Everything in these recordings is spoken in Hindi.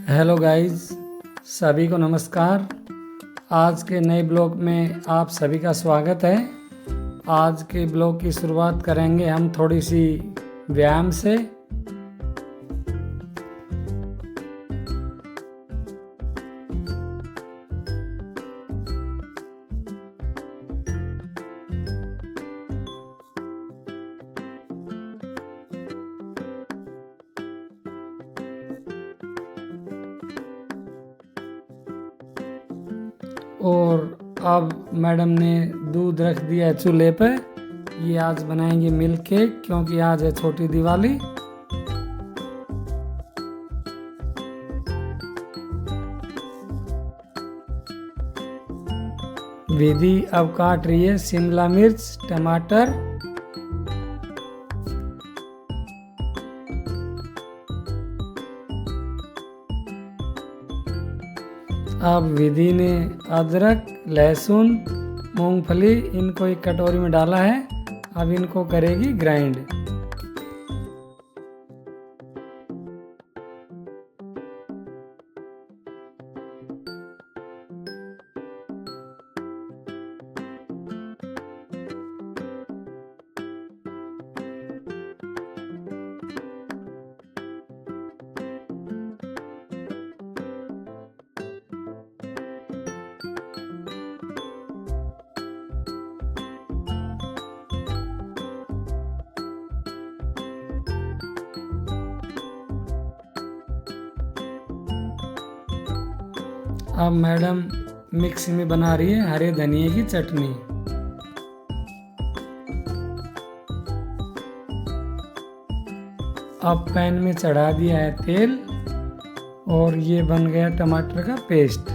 हेलो गाइस, सभी को नमस्कार। आज के नए ब्लॉग में आप सभी का स्वागत है। आज के ब्लॉग की शुरुआत करेंगे हम थोड़ी सी व्यायाम से। और अब मैडम ने दूध रख दिया है चूल्हे पे। ये आज बनाएंगे मिल्क केक, क्योंकि आज है छोटी दिवाली। विधि अब काट रही है शिमला मिर्च, टमाटर। अब विधि ने अदरक, लहसुन, मूंगफली इनको एक कटोरी में डाला है। अब इनको करेगी ग्राइंड। अब मैडम मिक्सी में बना रही है हरे धनिए की चटनी। अब पैन में चढ़ा दिया है तेल और ये बन गया टमाटर का पेस्ट।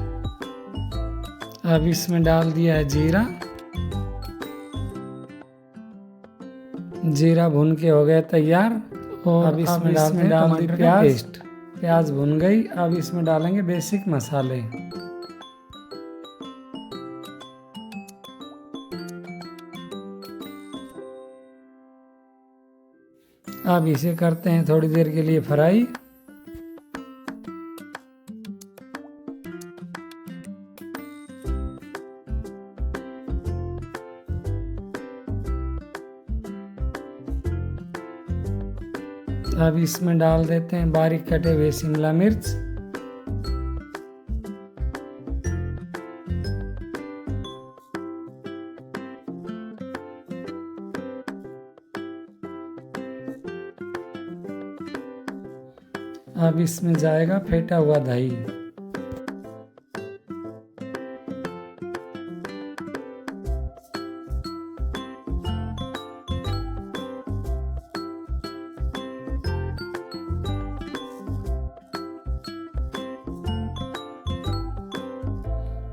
अब इसमें डाल दिया है जीरा। जीरा भून के हो गया तैयार। और अब इसमें डाल दी प्याज। प्याज भुन गई। अब इसमें डालेंगे बेसिक मसाले। अब इसे करते हैं थोड़ी देर के लिए फ्राई। अब इसमें डाल देते हैं बारीक कटे हुए शिमला मिर्च। अब इसमें जाएगा फेटा हुआ दही।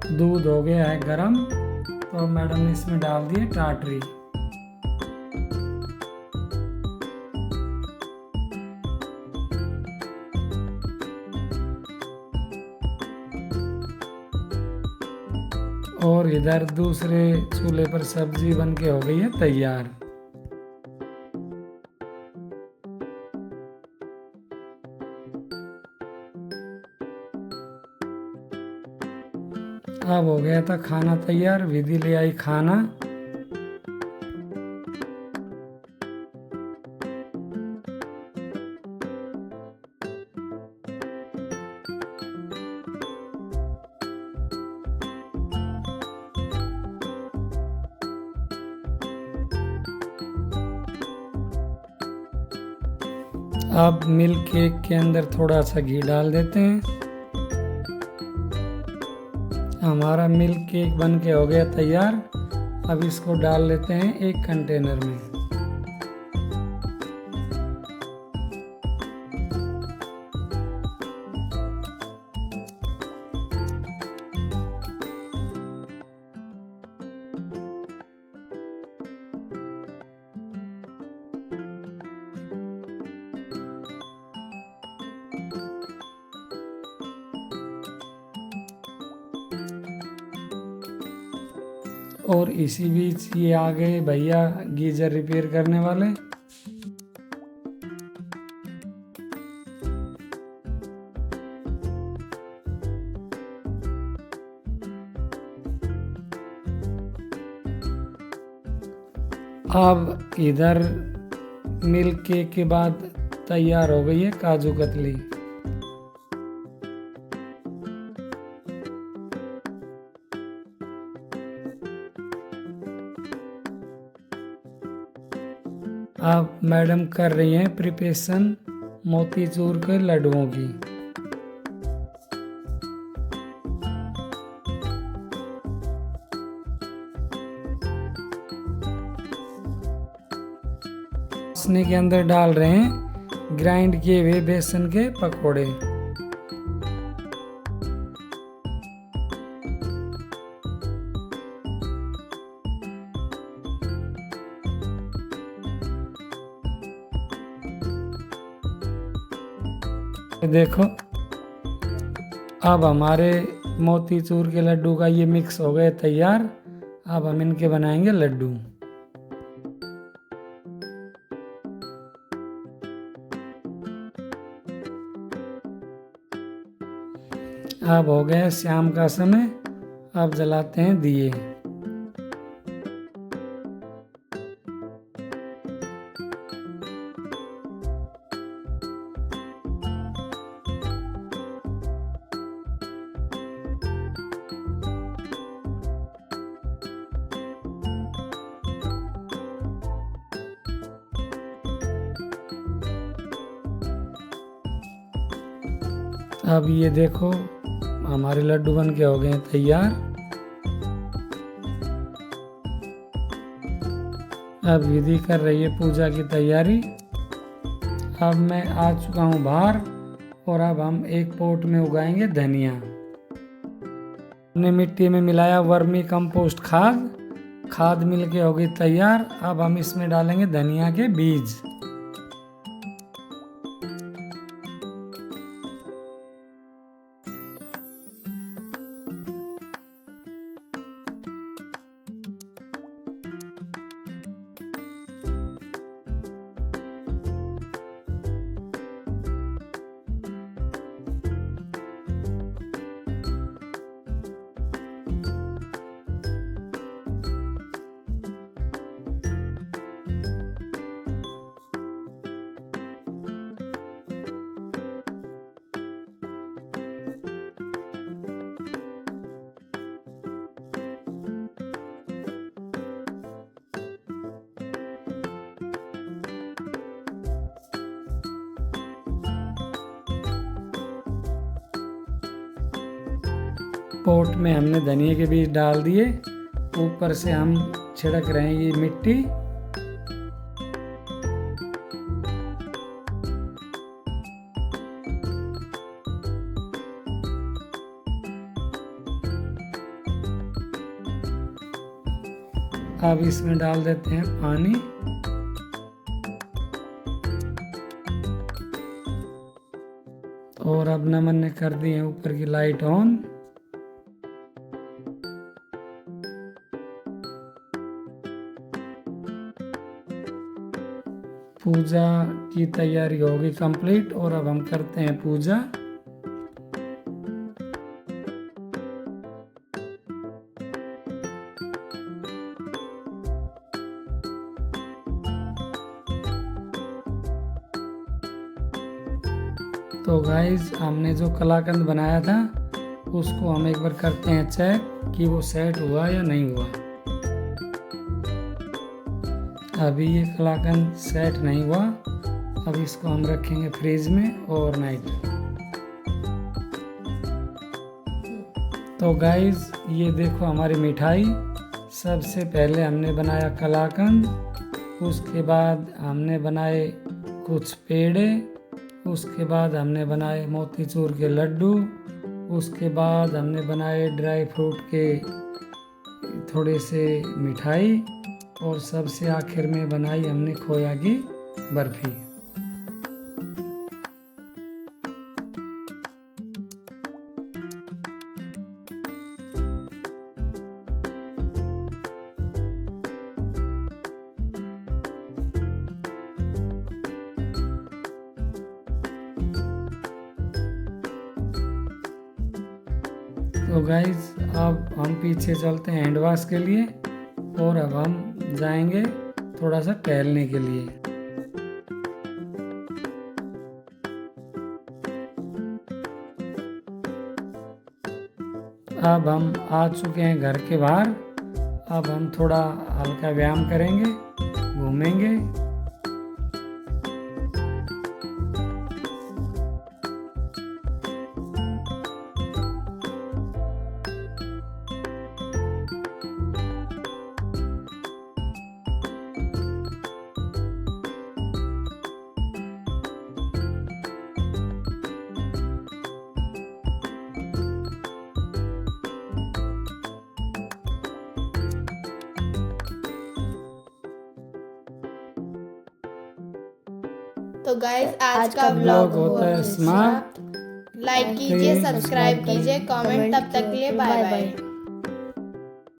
दूध हो गया है गरम, तो मैडम ने इसमें डाल दिए टाटरी। और इधर दूसरे चूल्हे पर सब्जी बन के हो गई है तैयार। अब हो गया था खाना तैयार। विधि ले आई खाना। अब मिल्क केक के अंदर थोड़ा सा घी डाल देते हैं। हमारा मिल्क केक बन के हो गया तैयार। अब इसको डाल लेते हैं एक कंटेनर में। और इसी बीच ये आ गए भैया गीजर रिपेयर करने वाले। अब इधर मिल्क केक के बाद तैयार हो गई है काजू कतली। अब मैडम कर रही हैं प्रिपरेशन मोतीचूर के लड्डुओं की। चाशनी के अंदर डाल रहे हैं ग्राइंड किए हुए बेसन के पकोड़े। देखो अब हमारे मोतीचूर के लड्डू का ये मिक्स हो गए तैयार। अब हम इनके बनाएंगे लड्डू। अब हो गया शाम का समय, अब जलाते हैं दिए। अब ये देखो हमारे लड्डू बन के हो गए हैं तैयार। अब विधि कर रही है पूजा की तैयारी। अब मैं आ चुका हूँ बाहर और अब हम एक पोट में उगाएंगे धनिया। हमने मिट्टी में मिलाया वर्मी कंपोस्ट खाद मिल के हो गई तैयार। अब हम इसमें डालेंगे धनिया के बीज। पोट में हमने धनिया के बीज डाल दिए। ऊपर से हम छिड़क रहे हैं ये मिट्टी। अब इसमें डाल देते हैं पानी। और अब नमन ने कर दी है ऊपर की लाइट ऑन। पूजा की तैयारी होगी कंप्लीट और अब हम करते हैं पूजा। तो गाइज हमने जो कलाकंद बनाया था उसको हम एक बार करते हैं चेक कि वो सेट हुआ या नहीं हुआ। अभी ये कलाकंद सेट नहीं हुआ। अब इसको हम रखेंगे फ्रिज में ओवरनाइट। तो गाइज ये देखो हमारी मिठाई। सबसे पहले हमने बनाया कलाकंद, उसके बाद हमने बनाए कुछ पेड़े, उसके बाद हमने बनाए मोतीचूर के लड्डू, उसके बाद हमने बनाए ड्राई फ्रूट के थोड़े से मिठाई और सबसे आखिर में बनाई हमने खोया की बर्फी। तो गाइज अब हम पीछे चलते हैं हैंड वॉश के लिए और अब हम जाएंगे थोड़ा सा टहलने के लिए। अब हम आ चुके हैं घर के बाहर। अब हम थोड़ा हल्का व्यायाम करेंगे, घूमेंगे। तो गाइस आज का ब्लॉग व्लॉग होता है समाप्त। लाइक कीजिए, सब्सक्राइब कीजिए, कमेंट। तब तक के लिए बाय बाय।